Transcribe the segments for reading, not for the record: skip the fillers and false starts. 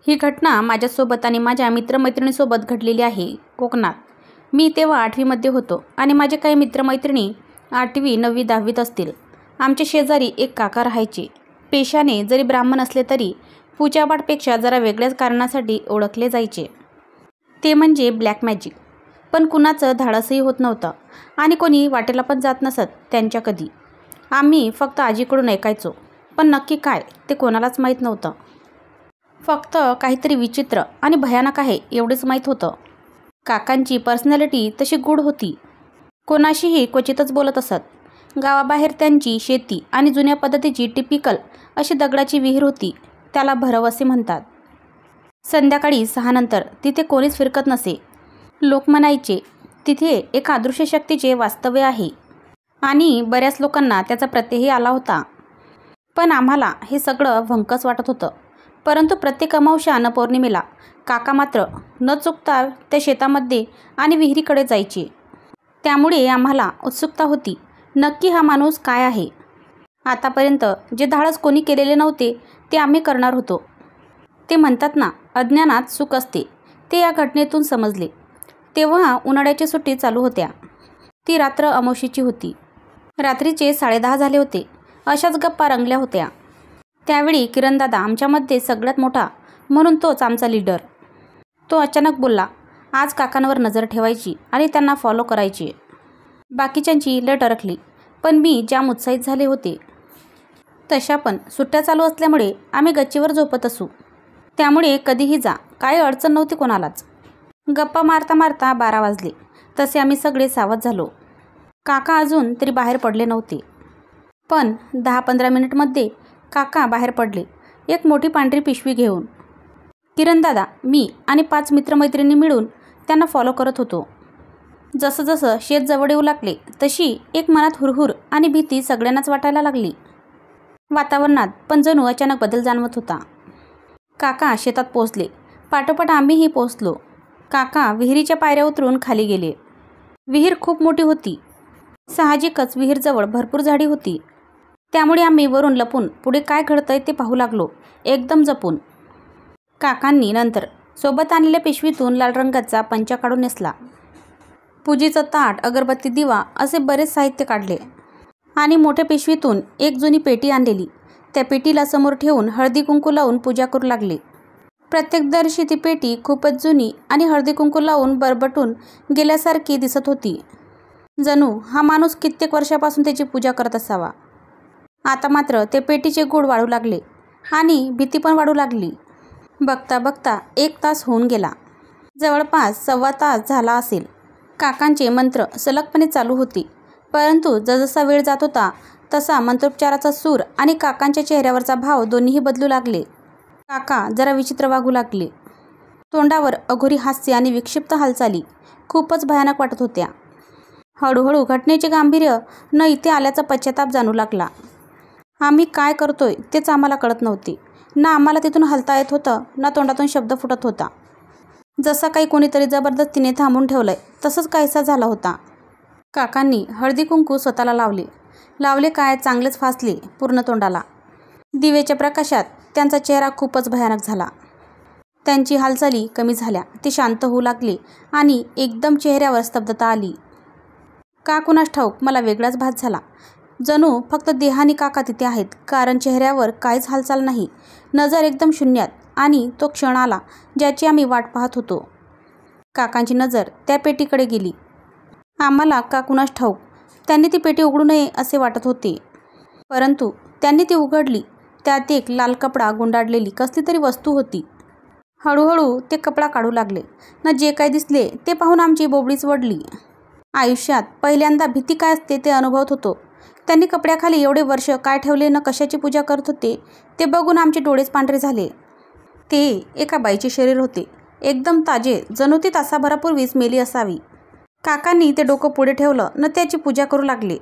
ही घटना माझ्यासोबत आणि माझ्या मित्रमैत्रिणीसोबत घडलेली आहे कोकणात. मी तेव्हा 8वीमध्ये होतो आणि माझे काही मित्रमैत्रिणी 8वी 9वी 10वीत असतील. आमच्या शेजारी एक काका राहायचे. पेशाने जरी ब्राह्मण असले तरी पूजापाठपेक्षा जरा वेगळ्याच कारणासाठी ओळखले जायचे. ते म्हणजे ब्लॅक मॅजिक. पण कुणाचं धाडसही होत नव्हतं आणि कोणी वाटेला पण जात नसत त्यांच्या कधी. आम्ही फक्त आजीकडून ऐकायचो, पण नक्की काय ते कोणालाच माहीत नव्हतं. फक्त काहीतरी विचित्र आणि भयानक आहे एवढेच माहीत होतं. काकांची पर्सनॅलिटी तशी गूढ होती. कोणाशीही क्वचितच बोलत असत. गावाबाहेर त्यांची शेती आणि जुन्या पद्धतीची टिपिकल अशी दगडाची विहीर होती. त्याला भरव असे म्हणतात. संध्याकाळी 6 नंतर तिथे कोणीच फिरकत नसे. लोक म्हणायचे तिथे एका अदृश्य शक्तीचे वास्तव्य आहे आणि बऱ्याच लोकांना त्याचा प्रत्ययही आला होता. पण आम्हाला हे सगळं भंकस वाटत होतं. परंतु प्रत्येक अमावस्या आणि पौर्णिमेला काका मात्र न चुकता त्या शेतामध्ये आणि विहिरीकडे जायचे. त्यामुळे आम्हाला उत्सुकता होती, नक्की हा माणूस काय आहे. आतापर्यंत जे धाडस कोणी केलेले नव्हते ते आम्ही करणार होतो. ते म्हणतात ना, अज्ञानात सुख असते, ते या घटनेतून समजले. तेव्हा उन्हाळ्याच्या सुट्टी चालू होत्या. ती रात्र अमावस्येची होती. रात्रीचे 10:30 झाले होते. अशाच गप्पा रंगल्या होत्या. त्यावेळी किरणदादा आमच्यामध्ये सगळ्यात मोठा, म्हणून तोच आमचा लीडर. तो अचानक बोलला, आज काकांवर नजर ठेवायची आणि त्यांना फॉलो करायची. बाकीच्यांची लय टरकली, पण मी जाम उत्साहित झाले होते. तशा पण सुट्ट्या चालू असल्यामुळे आम्ही गच्चीवर झोपत असू. त्यामुळे कधीही जा, काही अडचण नव्हती कोणालाच. गप्पा मारता मारता 12 वाजले. तसे आम्ही सगळे सावध झालो. काका अजून तरी बाहेर पडले नव्हते. पण 10-15 मिनिटमध्ये काका बाहेर पडले, एक मोठी पांढरी पिशवी घेऊन. किरणदादा, मी आणि 5 मित्रमैत्रिणी मिळून त्यांना फॉलो करत होतो. जसं जसं शेत जवळ येऊ लागले तशी एक मनात हुरहुर आणि भीती सगळ्यांनाच वाटायला लागली. वातावरणात पण जणू अचानक बदल जाणवत होता. काका शेतात पोचले. पाठोपाठ आम्हीही पोचलो. काका विहिरीच्या पायऱ्या उतरून खाली गेले. विहीर खूप मोठी होती. साहजिकच विहीरजवळ भरपूर झाडी होती. त्यामुळे आम्ही वरून लपून पुढे काय घडतंय ते पाहू लागलो, एकदम जपून. काकांनी नंतर सोबत आणलेल्या पिशवीतून लाल रंगाचा पंचा काढून नेसला. पूजेचं ताट, अगरबत्ती, दिवा असे बरेच साहित्य काढले आणि मोठ्या पिशवीतून एक जुनी पेटी आणलेली. त्या पेटीला समोर ठेवून हळदी कुंकू लावून पूजा करू लागले. प्रत्यक्षदर्शी ती पेटी खूपच जुनी आणि हळदी कुंकू लावून बरबटून गेल्यासारखी दिसत होती. जणू हा माणूस कित्येक वर्षापासून त्याची पूजा करत असावा. आता मात्र ते पेटीचे गूढ वाढू लागले आणि भीती पण वाढू लागली. बघता बघता 1 तास होऊन गेला. जवळपास 1.25 तास झाला असेल. काकांचे मंत्र सलगपणे चालू होते. परंतु जसजसा वेळ जात होता तसा मंत्रोच्चाराचा सूर आणि काकांच्या चेहऱ्यावरचा भाव दोन्हीही बदलू लागले. काका जरा विचित्र वागू लागले. तोंडावर अघोरी हास्य आणि विक्षिप्त हालचाली खूपच भयानक वाटत होत्या. हळूहळू घटनेचे गांभीर्य न इथे आल्याचा पश्चाताप जाणू लागला. आम्ही काय करतोय तेच आम्हाला कळत नव्हते. ना आम्हाला तिथून हलता येत होतं, ना तोंडातून शब्द फुटत होता. जसा काही कोणीतरी जबरदस्तीने थांबून ठेवलंय तसंच काहीसा झाला होता. काकांनी हळदी कुंकू स्वतःला लावले काय, चांगलेच फासले पूर्ण तोंडाला. दिवेच्या प्रकाशात त्यांचा चेहरा खूपच भयानक झाला. त्यांची हालचाली कमी झाल्या. ते शांत होऊ लागले आणि एकदम चेहऱ्यावर स्तब्धता आली. का कुणास ठाऊक मला वेगळाच भास झाला. जणू फक्त देहानी काका तिथे आहेत, कारण चेहऱ्यावर काहीच हालचाल नाही. नजर एकदम शून्यात आणि तो क्षण आला ज्याची आम्ही वाट पाहत होतो. काकांची नजर त्या पेटीकडे गेली. आम्हाला का कुणास ठाऊक त्यांनी ती पेटी उघडू नये असे वाटत होते. परंतु त्यांनी ती उघडली. त्यात एक लाल कपडा गुंडाळलेली कसली तरी वस्तू होती. हळूहळू ते कपडा काढू लागले. न जे काय दिसले ते पाहून आमची बोबडीच वळली. आयुष्यात पहिल्यांदा भीती काय असते ते अनुभवत होतो. त्यांनी कपड्याखाली एवढे वर्ष काय ठेवले, न कशाची पूजा करत होते ते बघून आमचे डोळेच पांढरे झाले. ते एका बाईचे शरीर होते, एकदम ताजे, जणू ती तासाभरापूर्वीच मेली असावी. काकांनी ते डोकं पुढे ठेवलं न त्याची पूजा करू लागले.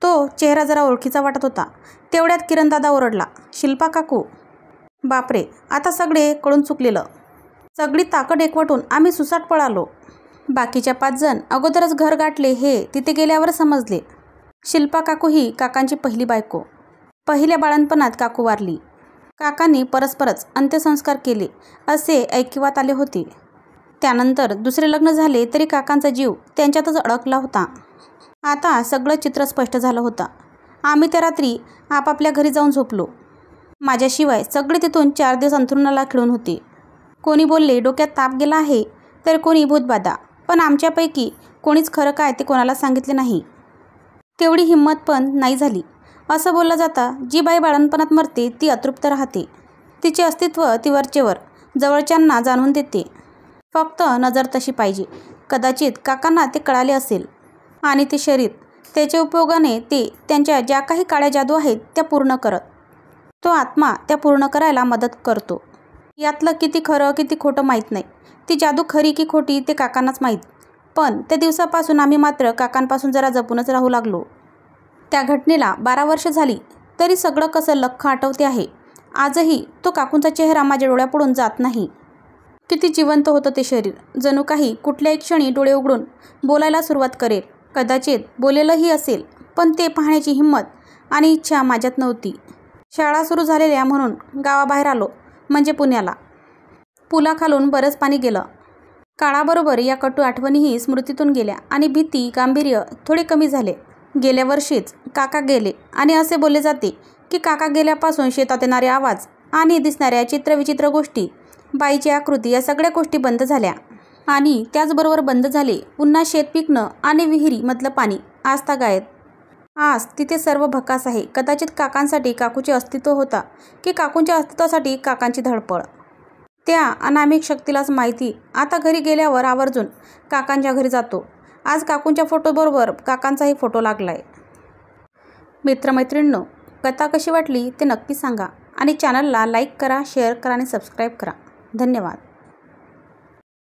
तो चेहरा जरा ओळखीचा वाटत होता. तेवढ्यात किरणदादा ओरडला, शिल्पा काकू. बापरे, आता सगळे कळून चुकलेलं. सगळी ताकद एकवटून आम्ही सुसाट पळालो. बाकीच्या 5 जण अगोदरच घर गाठले हे तिथे गेल्यावर समजले. शिल्पा काकू ही काकांची पहिली बायको. पहिल्या बाळंतपणात काकू वारली. काकांनी परस्परच अंत्यसंस्कार केले असे ऐकिवात आले होते. त्यानंतर दुसरे लग्न झाले तरी काकांचा जीव त्यांच्यातच अडकला होता. आता सगळं चित्र स्पष्ट झालं होतं. आम्ही त्या रात्री आपापल्या घरी जाऊन झोपलो. माझ्याशिवाय सगळे तिथून 4 दिवस अंथरुणाला खिळून होते. कोणी बोलले डोक्यात ताप गेला आहे, तर कोणी भूतबाधा. पण आमच्यापैकी कोणीच खरं काय ते कोणाला सांगितले नाही. तेवढी हिंमत पण नाही झाली. असं बोललं जातं, जी बाई बाळणपणात मरते ती अतृप्त राहते. तिचे अस्तित्व ती वरचेवर जवळच्यांना जाणून देते. फक्त नजर तशी पाहिजे. कदाचित काकांना ते कळाले असेल आणि ते शरीर, त्याच्या उपयोगाने ते त्यांच्या ज्या काही काळ्या जादू आहेत त्या पूर्ण करत. तो आत्मा त्या पूर्ण करायला मदत करतो. यातलं किती खरं किती खोटं माहीत नाही. ती जादू खरी की खोटी ते काकांनाच माहीत. पण त्या दिवसापासून आम्ही मात्र काकांपासून जरा जपूनच राहू लागलो. त्या घटनेला 12 वर्ष झाली तरी सगळं कसं लख्ख आठवते आहे. आजही तो काकूंचा चेहरा माझ्या डोळ्यापुढून जात नाही. किती जिवंत होतं ते शरीर. जणू काही कुठल्याही क्षणी डोळे उघडून बोलायला सुरुवात करेल. कदाचित बोलेलंही असेल, पण ते पाहण्याची हिंमत आणि इच्छा माझ्यात नव्हती. शाळा सुरू झालेल्या म्हणून गावाबाहेर आलो, म्हणजे पुण्याला. पुलाखालून बरंच पाणी गेलं. काळाबरोबर या कटू आठवणीही स्मृतीतून गेल्या आणि भीती गांभीर्य थोडे कमी झाले. गेल्या वर्षीच काका गेले आणि असे बोलले जाते की काका गेल्यापासून शेतात येणारे आवाज आणि दिसणाऱ्या चित्रविचित्र गोष्टी, बाईची आकृती या सगळ्या गोष्टी बंद झाल्या. आणि त्याचबरोबर बंद झाले पुन्हा शेत पिकणं आणि विहिरीमधलं पाणी. आज तागायत. आज तिथे सर्व भकास आहे. कदाचित काकांसाठी काकूचे अस्तित्व होता की काकूंच्या अस्तित्वासाठी काकांची धडपड. त्या अनामिक शक्तीलाच माहिती. आता घरी गेल्यावर आवर्जून काकांच्या घरी जातो. आज काकूंच्या फोटोबरोबर काकांचाही फोटो लागलाय. मित्रमैत्रिणींनो, कथा कशी वाटली ते नक्की सांगा आणि चॅनलला लाईक करा, शेअर करा आणि सबस्क्राईब करा. धन्यवाद.